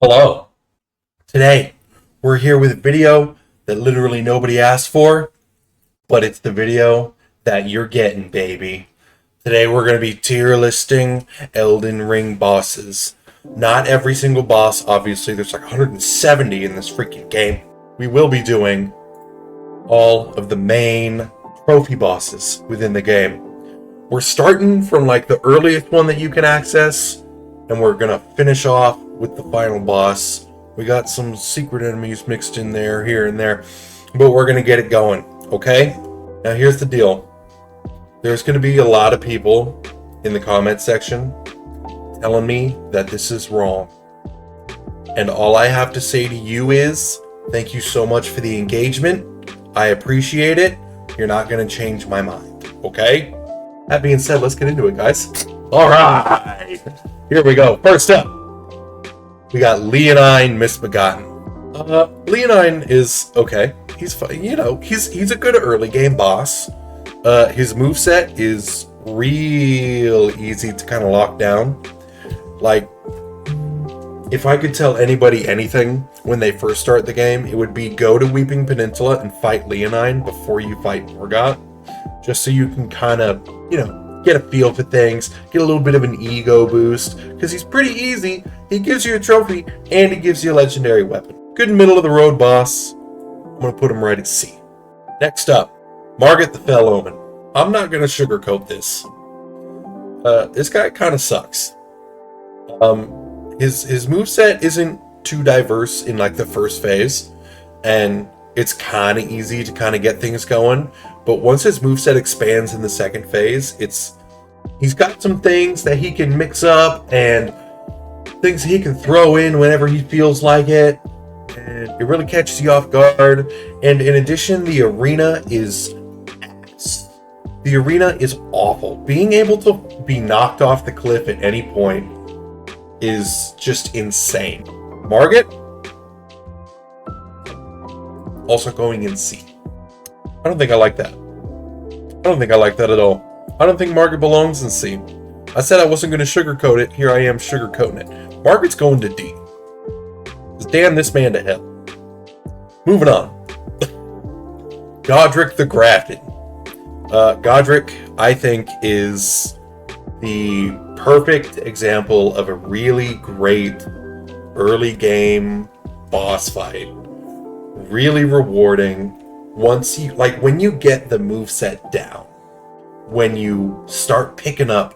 Hello. Today, we're here with a video that literally nobody asked for, but it's the video that you're getting, baby. Today, we're going to be tier listing Elden Ring bosses. Not every single boss, obviously, there's like 170 in this freaking game. We will be doing all of the main trophy bosses within the game. We're starting from like the earliest one that you can access, and we're going to finish off with the final boss. We got some secret enemies mixed in there, here and there, but we're going to get it going, okay? Now here's the deal. There's going to be a lot of people in the comment section telling me that this is wrong. And all I have to say to you is, thank you so much for the engagement. I appreciate it. You're not going to change my mind, okay? That being said, let's get into it, guys. All right. Here we go. First up, we got Leonine Misbegotten. Leonine is okay. He's fine. You know, he's a good early game boss. His moveset is real easy to kind of lock down. Like, if I could tell anybody anything when they first start the game, it would be go to Weeping Peninsula and fight Leonine before you fight Morgott. Just so you can kind of, get a feel for things, get a little bit of an ego boost, because he's pretty easy. He gives you a trophy, and he gives you a legendary weapon. Good middle of the road boss. I'm going to put him right at C. Next up, Margit the Fell Omen. I'm not going to sugarcoat this. This guy kind of sucks. His moveset isn't too diverse in like the first phase, and it's kind of easy to kind of get things going. But once his moveset expands in the second phase, he's got some things that he can mix up and things he can throw in whenever he feels like it. And it really catches you off guard. And in addition, the arena is ass. The arena is awful. Being able to be knocked off the cliff at any point is just insane. Margit, also going in C. I don't think I like that. I don't think I like that at all. I don't think Margit belongs in C. I said I wasn't going to sugarcoat it. Here I am sugarcoating it. Margit's going to D. Just damn this man to hell. Moving on. Godric the Grafted. Godric, I think, is the perfect example of a really great early game boss fight. Really rewarding. Once you, like, when you get the moveset down, when you start picking up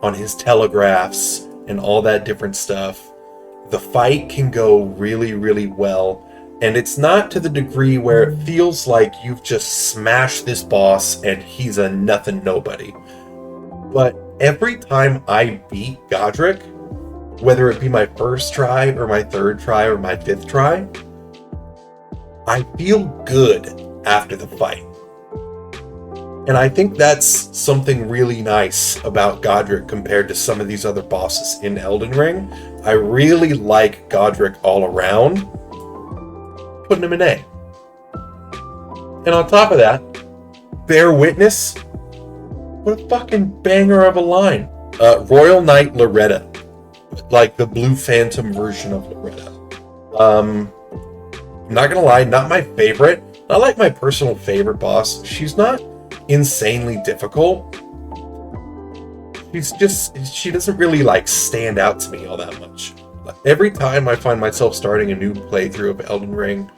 on his telegraphs and all that different stuff, the fight can go really, really well. And it's not to the degree where it feels like you've just smashed this boss and he's a nothing nobody. But every time I beat Godric, whether it be my first try or my third try or my fifth try, I feel good after the fight. And I think that's something really nice about Godric compared to some of these other bosses in Elden Ring. I really like Godric all around, putting him in A. And on top of that, Bear Witness, what a fucking banger of a line. Royal Knight Loretta, like the Blue Phantom version of Loretta. I'm not gonna lie, not my favorite. Not like my personal favorite boss. She's not insanely difficult. She doesn't really like stand out to me all that much. Every time I find myself starting a new playthrough of Elden Ring,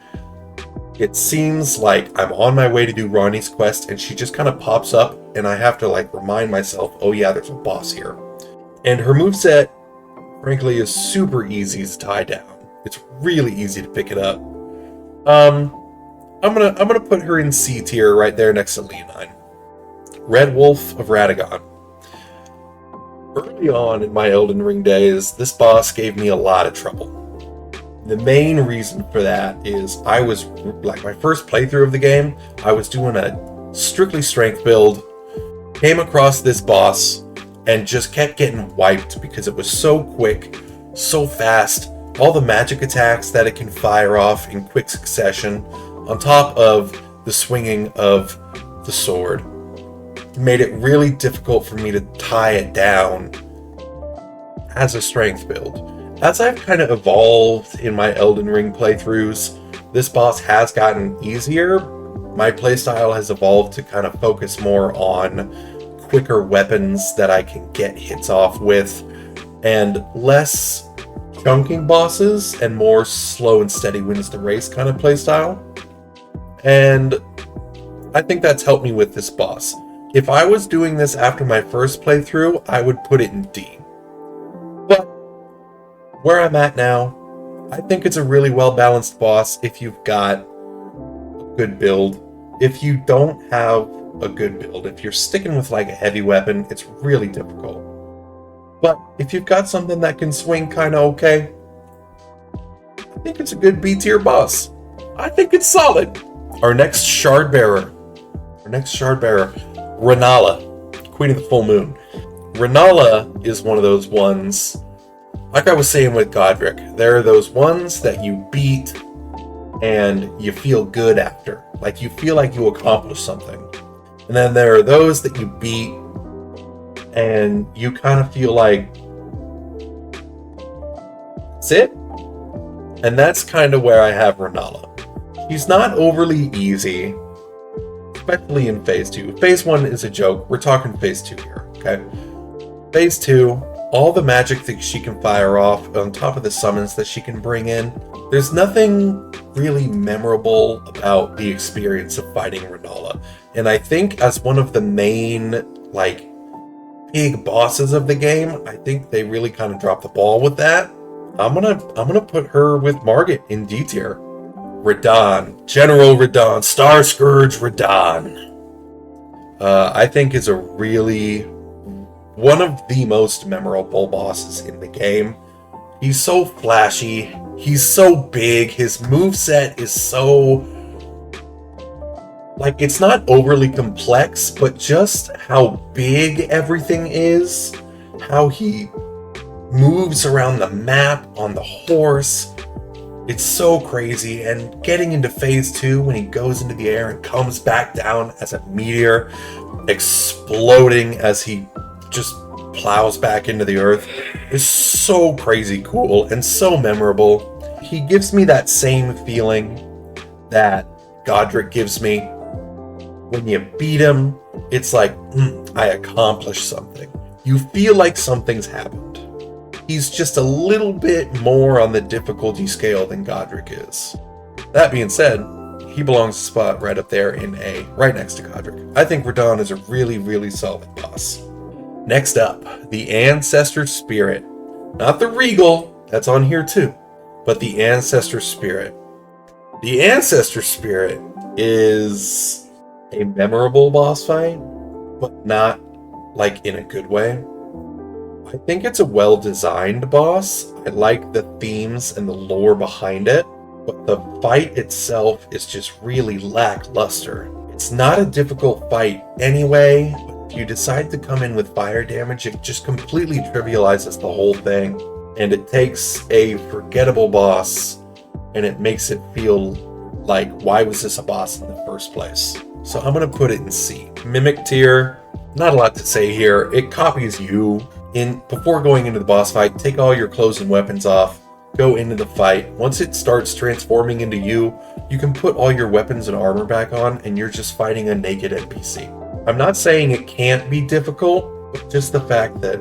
it seems like I'm on my way to do Ronnie's quest and she just kind of pops up and I have to like remind myself, oh yeah, there's a boss here. And her moveset, frankly, is super easy to tie down. It's really easy to pick it up. I'm gonna put her in C tier right there next to Leonine. Red Wolf of Radagon. Early on in my Elden Ring days, this boss gave me a lot of trouble. The main reason for that is I was, like, my first playthrough of the game, I was doing a strictly strength build, came across this boss, and just kept getting wiped because it was so quick, so fast, all the magic attacks that it can fire off in quick succession, on top of the swinging of the sword, made it really difficult for me to tie it down as a strength build. As I've kind of evolved in my Elden Ring playthroughs, this boss has gotten easier. My playstyle has evolved to kind of focus more on quicker weapons that I can get hits off with, and less chunking bosses and more slow and steady wins the race kind of playstyle. And I think that's helped me with this boss. If I was doing this after my first playthrough, I would put it in D. But where I'm at now, I think it's a really well-balanced boss if you've got a good build. If you don't have a good build, if you're sticking with like a heavy weapon, it's really difficult. But if you've got something that can swing kind of okay, I think it's a good B tier boss. I think it's solid. Our next shard bearer, Renala, Queen of the Full Moon. Renala is one of those ones, like I was saying with Godric, there are those ones that you beat and you feel good after. Like you feel like you accomplished something. And then there are those that you beat and you kind of feel like, that's it? And that's kind of where I have Renala. He's not overly easy, especially in Phase 2. Phase 1 is a joke. We're talking Phase 2 here, okay? Phase 2, all the magic that she can fire off on top of the summons that she can bring in, there's nothing really memorable about the experience of fighting Renala. And I think as one of the main, like, big bosses of the game, I think they really kind of dropped the ball with that. I'm gonna put her with Margit in D tier. Radahn, General Radahn, Star Scourge Radahn. I think is a really one of the most memorable bosses in the game. He's so flashy, he's so big, his moveset is so, like, it's not overly complex, but just how big everything is, how he moves around the map on the horse, it's so crazy. And getting into Phase 2 when he goes into the air and comes back down as a meteor, exploding as he just plows back into the earth, is so crazy cool and so memorable. He gives me that same feeling that Godric gives me. When you beat him, it's like, I accomplished something. You feel like something's happened. He's just a little bit more on the difficulty scale than Godric is. That being said, he belongs a spot right up there in A, right next to Godric. I think Radahn is a really, really solid boss. Next up, the Ancestor Spirit. Not the Regal, that's on here too, but the Ancestor Spirit. The Ancestor Spirit is a memorable boss fight, but not like in a good way. I think it's a well-designed boss. I like the themes and the lore behind it, but the fight itself is just really lackluster. It's not a difficult fight anyway, but if you decide to come in with fire damage, it just completely trivializes the whole thing. And it takes a forgettable boss and it makes it feel like, why was this a boss in the first place? So I'm going to put it in C. Mimic tier, not a lot to say here. It copies you. Before going into the boss fight, take all your clothes and weapons off, go into the fight. Once it starts transforming into you, you can put all your weapons and armor back on and you're just fighting a naked NPC. I'm not saying it can't be difficult, but just the fact that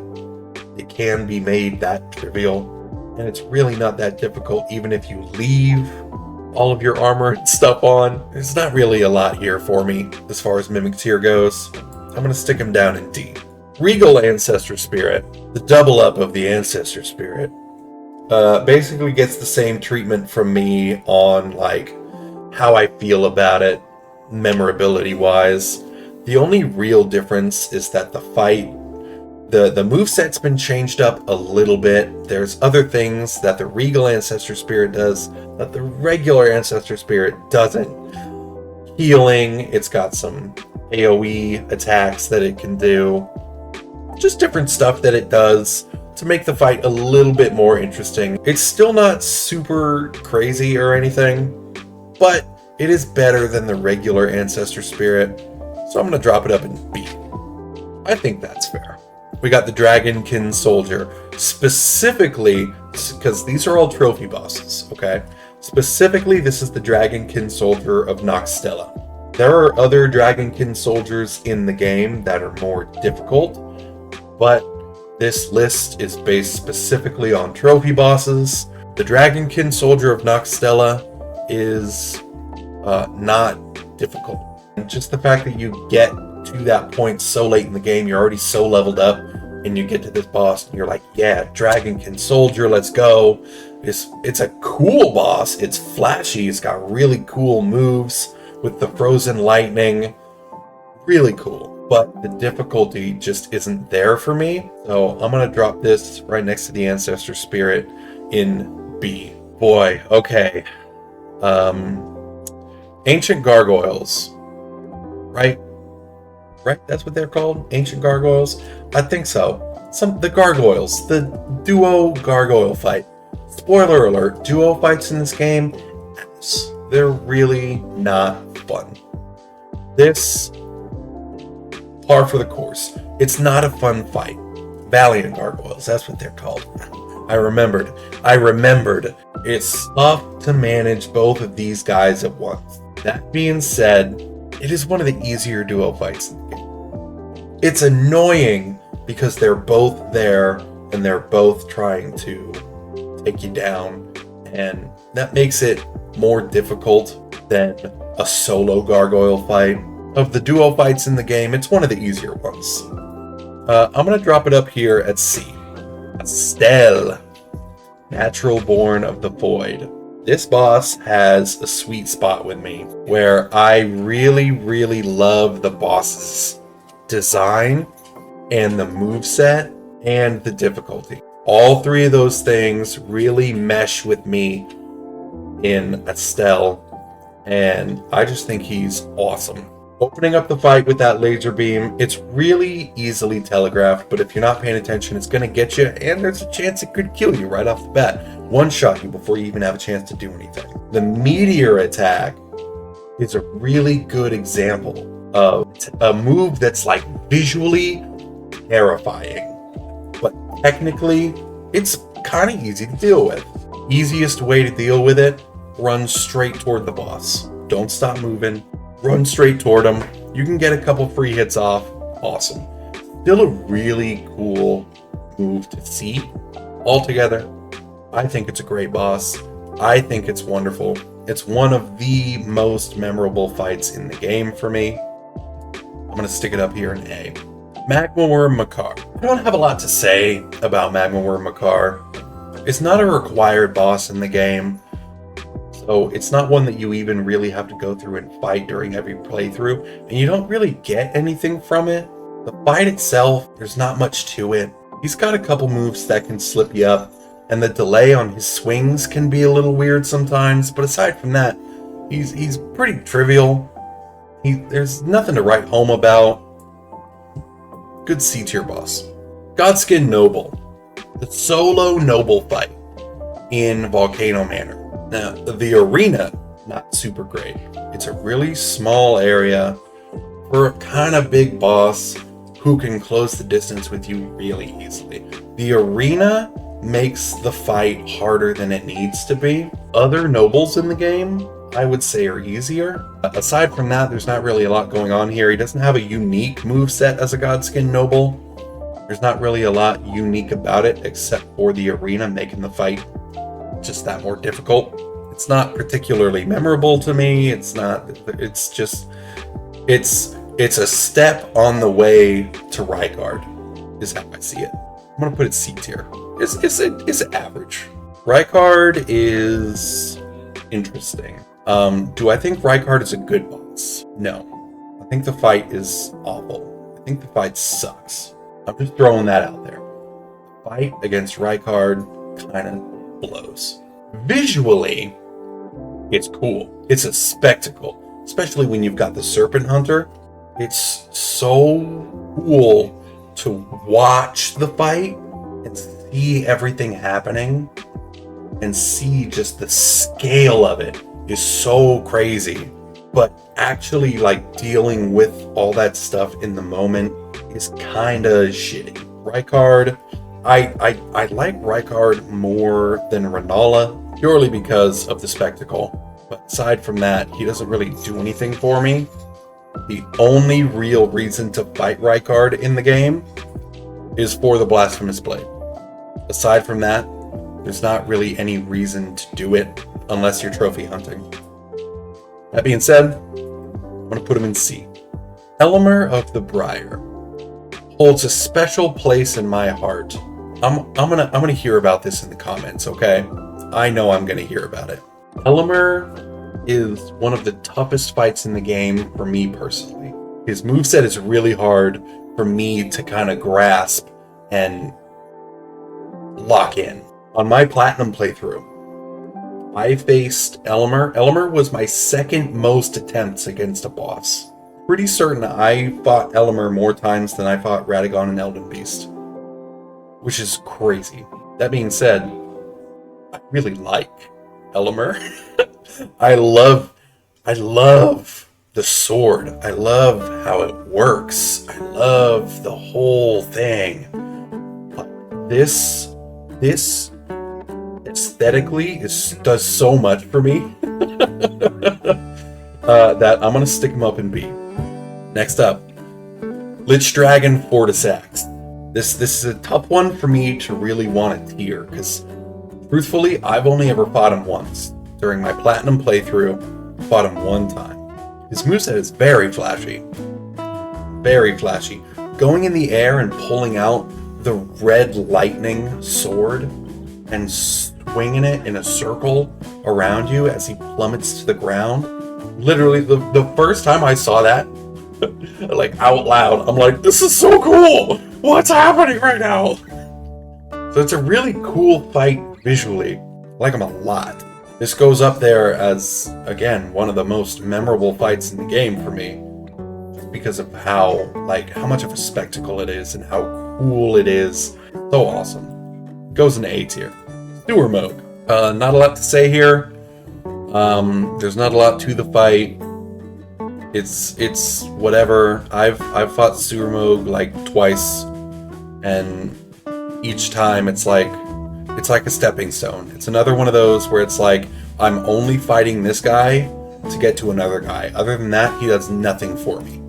it can be made that trivial, and it's really not that difficult even if you leave all of your armor and stuff on. There's not really a lot here for me as far as Mimic tier goes. I'm going to stick him down in D. Regal Ancestor Spirit, the double up of the Ancestor Spirit, basically gets the same treatment from me on like how I feel about it, memorability wise. The only real difference is that the fight, the moveset's been changed up a little bit. There's other things that the Regal Ancestor Spirit does that the regular Ancestor Spirit doesn't. Healing, it's got some AoE attacks that it can do. Just different stuff that it does to make the fight a little bit more interesting. It's still not super crazy or anything, but it is better than the regular Ancestor Spirit, so I'm going to drop it up in B. I think that's fair. we got the Dragonkin Soldier. Specifically, because these are all trophy bosses, okay? Specifically, this is the Dragonkin Soldier of Noxtella. There are other Dragonkin Soldiers in the game that are more difficult, but this list is based specifically on trophy bosses. The Dragonkin Soldier of Noxtella is not difficult. And just the fact that you get to that point so late in the game, you're already so leveled up, and you get to this boss, and you're like, yeah, Dragonkin Soldier, let's go. It's a cool boss. It's flashy. It's got really cool moves with the frozen lightning. Really cool. But the difficulty just isn't there for me. So I'm going to drop this right next to the Ancestor Spirit in B. Boy, okay. Ancient Gargoyles. Right? Right? That's what they're called? Ancient Gargoyles? I think so. The Gargoyles. The duo gargoyle fight. Spoiler alert, duo fights in this game, they're really not fun. This, par for the course. It's not a fun fight. Valiant Gargoyles, that's what they're called. I remembered. It's tough to manage both of these guys at once. That being said, it is one of the easier duo fights in the game. It's annoying because they're both there and they're both trying to take you down, and that makes it more difficult than a solo gargoyle fight. Of the duo fights in the game, it's one of the easier ones. I'm going to drop it up here at C. Estelle, Natural Born of the Void. This boss has a sweet spot with me, where I really, really love the boss's design and the moveset and the difficulty. All three of those things really mesh with me in Estelle, and I just think he's awesome. Opening up the fight with that laser beam, it's really easily telegraphed, but if you're not paying attention, it's going to get you, and there's a chance it could kill you right off the bat. One-shot you before you even have a chance to do anything. The meteor attack is a really good example of a move that's like visually terrifying. But technically, it's kind of easy to deal with. Easiest way to deal with it, run straight toward the boss. Don't stop moving. Run straight toward him. You can get a couple free hits off. Awesome. Still a really cool move to see. Altogether, I think it's a great boss. I think it's wonderful. It's one of the most memorable fights in the game for me. I'm going to stick it up here in A. Magma Worm Makar. I don't have a lot to say about Magma Worm Makar. It's not a required boss in the game, so it's not one that you even really have to go through and fight during every playthrough, and you don't really get anything from it. The fight itself, there's not much to it. He's got a couple moves that can slip you up, and the delay on his swings can be a little weird sometimes, but aside from that, he's pretty trivial. There's nothing to write home about. Good C tier boss. Godskin Noble. The solo noble fight in Volcano Manor. Now, the arena, not super great. It's a really small area for a kind of big boss who can close the distance with you really easily. The arena makes the fight harder than it needs to be. Other nobles in the game, I would say, are easier. Aside from that, there's not really a lot going on here. He doesn't have a unique moveset as a Godskin Noble. There's not really a lot unique about it, except for the arena making the fight just that more difficult. It's not particularly memorable to me. It's a step on the way to Rykard, is how I see it. I'm gonna put it C tier. It's average. Rykard is interesting. Do I think Rykard is a good boss? No. I think the fight is awful. I think the fight sucks. I'm just throwing that out there. The fight against Rykard kind of blows. Visually, it's cool. It's a spectacle, especially when you've got the Serpent Hunter. It's so cool to watch the fight and see everything happening and see just the scale of it is so crazy. But actually, like, dealing with all that stuff in the moment is kind of shitty. Rykard. I like Rykard more than Renala, purely because of the spectacle. But aside from that, he doesn't really do anything for me. The only real reason to fight Rykard in the game is for the Blasphemous Blade. Aside from that, there's not really any reason to do it unless you're trophy hunting. That being said, I'm going to put him in C. Elmer of the Briar holds a special place in my heart. I'm gonna hear about this in the comments, okay? I know I'm gonna hear about it. Elmer is one of the toughest fights in the game for me personally. His moveset is really hard for me to kind of grasp and lock in. On my Platinum playthrough, I faced Elmer. Elmer was my second most attempts against a boss. Pretty certain I fought Elmer more times than I fought Radagon and Elden Beast, which is crazy. That being said, I really like Elmer. I love the sword. I love how it works. I love the whole thing. But this aesthetically does so much for me that I'm gonna stick him up in B. Next up, Lich Dragon Fortisax. This is a tough one for me to really want to tier, because truthfully, I've only ever fought him once. During my Platinum playthrough, fought him one time. His moveset is very flashy. Very flashy. Going in the air and pulling out the red lightning sword and swinging it in a circle around you as he plummets to the ground. Literally, the first time I saw that, like out loud, I'm like, this is so cool! What's happening right now? So it's a really cool fight visually. I like him a lot. This goes up there as, again, one of the most memorable fights in the game for me. Just because of how much of a spectacle it is and how cool it is. So awesome. Goes into A tier. Sewer Moog. Not a lot to say here. There's not a lot to the fight. It's whatever. I've fought Sewer Moog like twice, and each time it's like a stepping stone. It's another one of those where it's like, I'm only fighting this guy to get to another guy. Other than that, he does nothing for me.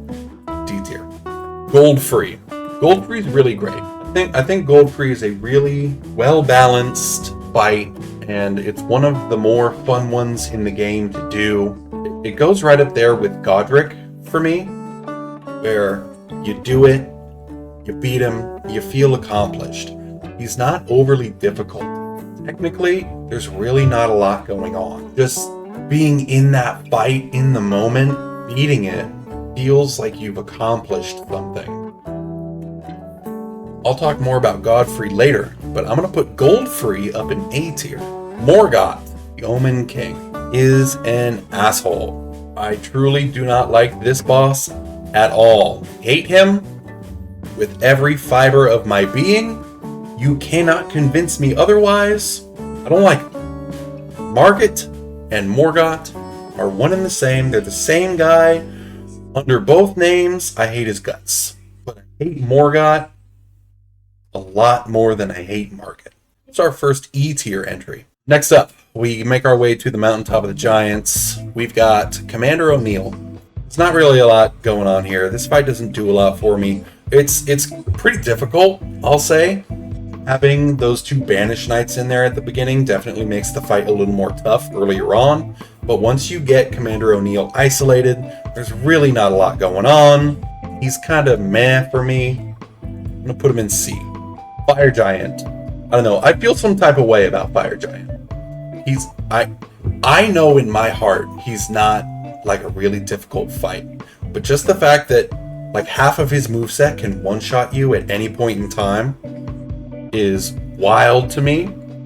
D tier. Goldfree. Goldfree is really great. I think Goldfree is a really well-balanced fight, and it's one of the more fun ones in the game to do. It goes right up there with Godric for me, where you do it, you beat him, you feel accomplished. He's not overly difficult. Technically, there's really not a lot going on. Just being in that fight in the moment, beating it, feels like you've accomplished something. I'll talk more about Godfrey later, but I'm gonna put Goldfree up in A tier. Morgoth, the Omen King, is an asshole. I truly do not like this boss at all. Hate him with every fiber of my being. You cannot convince me otherwise. I don't like him. Margit and Morgoth are one and the same. They're the same guy. Under both names, I hate his guts. But I hate Morgoth a lot more than I hate Margit. It's our first E tier entry. Next up, we make our way to the Mountaintop of the Giants. We've got Commander O'Neill. It's not really a lot going on here. This fight doesn't do a lot for me. It's pretty difficult, I'll say. Having those two Banished Knights in there at the beginning definitely makes the fight a little more tough earlier on. But once you get Commander O'Neill isolated, there's really not a lot going on. He's kind of meh for me. I'm gonna put him in C. Fire Giant. I don't know. I feel some type of way about Fire Giant. I know in my heart he's not like a really difficult fight. But just the fact that like half of his moveset can one-shot you at any point in time is wild to me.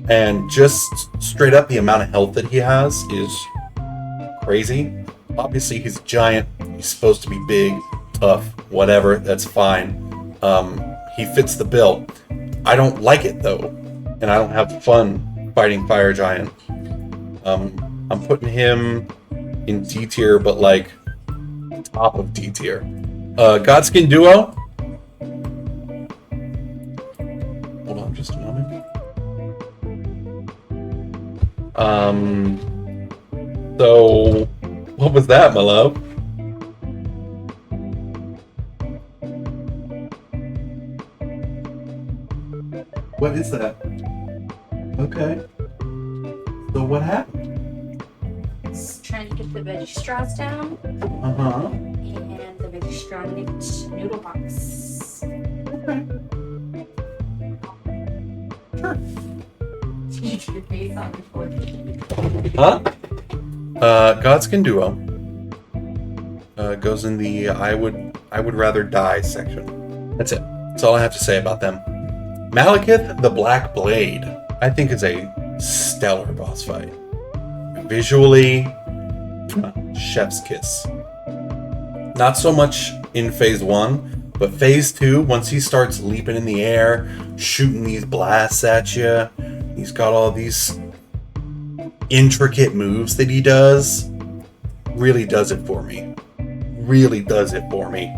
And just straight up the amount of health that he has is crazy. Obviously he's a giant. He's supposed to be big, tough, whatever. That's fine. He fits the bill. I don't like it though, and I don't have fun fighting Fire Giant. I'm putting him in D tier, but like top of D tier. Godskin Duo. So what was that, my love? What is that? Okay. So what happened? Just trying to get the veggie straws down. Uh-huh. And the veggie straw noodle box. Okay. Sure. Change your face on before. Huh? Godskin Duo goes in the I would rather die section. That's it. That's all I have to say about them. Malekith the Black Blade, I think, is a stellar boss fight. Visually, chef's kiss. Not so much in phase 1, but phase 2, once he starts leaping in the air, shooting these blasts at you, he's got all these intricate moves that he does, really does it for me. Really does it for me.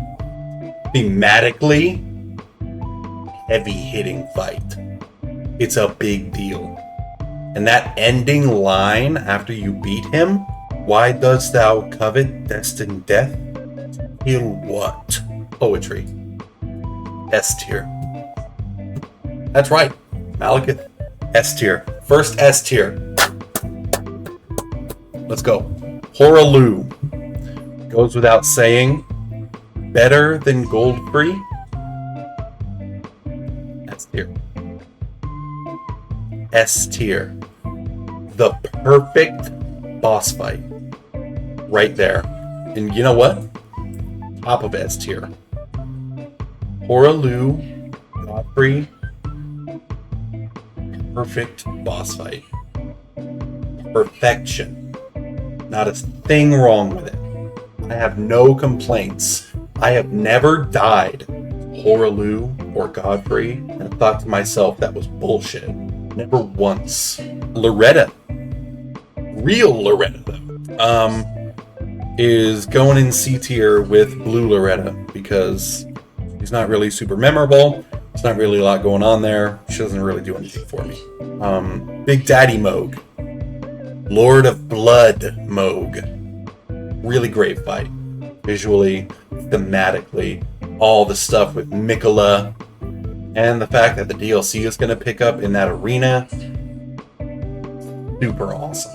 Thematically, heavy hitting fight. It's a big deal. And that ending line after you beat him, why dost thou covet destined death? Kill what? Poetry. S tier. That's right. Malekith. S tier. First S tier. Let's go. Horalu. Goes without saying. Better than gold free. S tier. S tier. The perfect boss fight. Right there. And you know what? Top of S tier. Horalu, Godfrey. Perfect boss fight. Perfection. Not a thing wrong with it. I have no complaints. I have never died Horalu or Godfrey and thought to myself that was bullshit. Never once. Loretta. Real Loretta, though. Is going in C tier with Blue Loretta because she's not really super memorable. There's not really a lot going on there. She doesn't really do anything for me. Big Daddy Moog. Lord of Blood Moog. Really great fight. Visually, thematically, all the stuff with Mikola, and the fact that the DLC is going to pick up in that arena. Super awesome.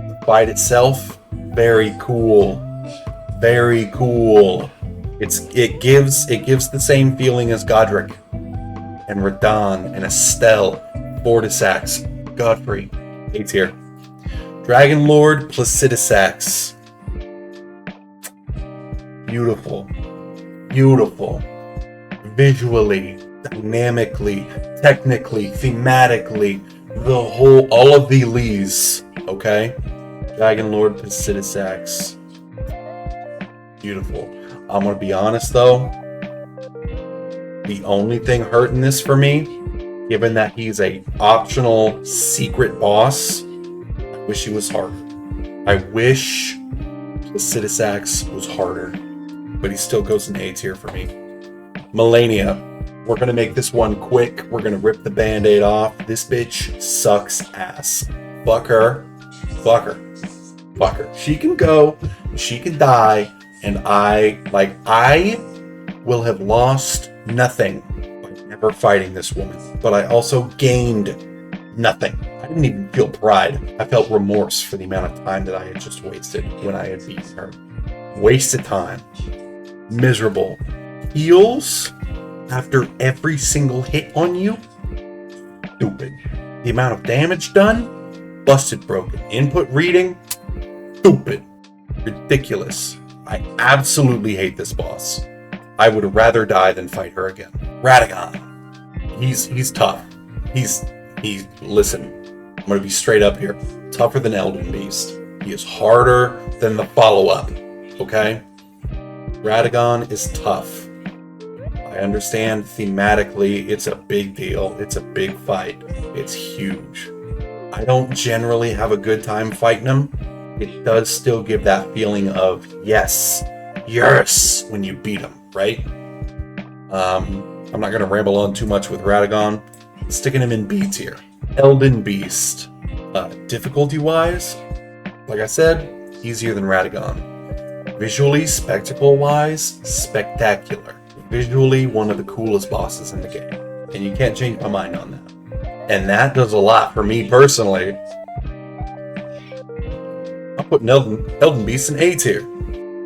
The fight itself, very cool. Very cool. It gives the same feeling as Godric and Radahn and Estelle, Fortisax, Godfrey, A tier. Dragon Lord Placidusax. Beautiful. Beautiful. Visually, dynamically, technically, thematically, all of the Lees, okay? Dragon Lord Placidusax. Beautiful. I'm gonna be honest though, the only thing hurting this for me, given that he's a optional secret boss, I wish he was harder. I wish Placidusax was harder, but he still goes in A tier for me. Melania. We're gonna make this one quick. We're gonna rip the band-aid off. This bitch sucks ass. Fuck her. Fuck her. Fuck her. She can go, she can die, and I will have lost nothing by never fighting this woman. But I also gained nothing. I didn't even feel pride. I felt remorse for the amount of time that I had just wasted when I had beaten her. Wasted time. Miserable. Heals after every single hit on you? Stupid. The amount of damage done? Busted broken. Input reading? Stupid. Ridiculous. I absolutely hate this boss. I would rather die than fight her again. Radagon. He's tough. Listen, I'm gonna be straight up here. Tougher than Elden Beast. He is harder than the follow-up. Okay? Radagon is tough. I understand thematically it's a big deal. It's a big fight. It's huge. I don't generally have a good time fighting him. It does still give that feeling of yes when you beat him, right? I'm not going to ramble on too much with Radagon. Sticking him in B tier. Elden Beast. Difficulty-wise, like I said, easier than Radagon. Visually, spectacle-wise, spectacular. Visually, one of the coolest bosses in the game. And you can't change my mind on that. And that does a lot for me personally. I'm putting Elden Beast in A tier.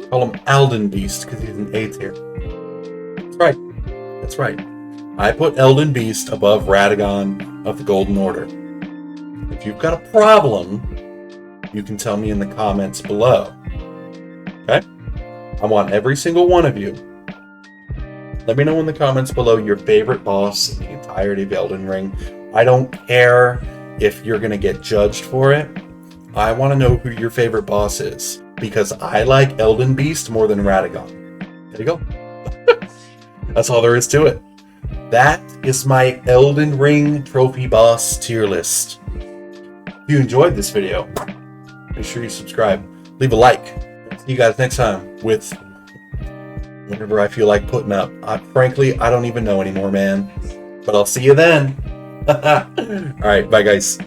Call him Elden Beast because he's in A tier. That's right. That's right. I put Elden Beast above Radagon of the Golden Order. If you've got a problem, you can tell me in the comments below. Okay? I want every single one of you. Let me know in the comments below your favorite boss in the entirety of Elden Ring. I don't care if you're going to get judged for it. I want to know who your favorite boss is. Because I like Elden Beast more than Radagon. There you go. That's all there is to it. That is my Elden Ring trophy boss tier list. If you enjoyed this video, make sure you subscribe. Leave a like. See you guys next time with whatever I feel like putting up. Frankly, I don't even know anymore, man. But I'll see you then. Alright, bye guys.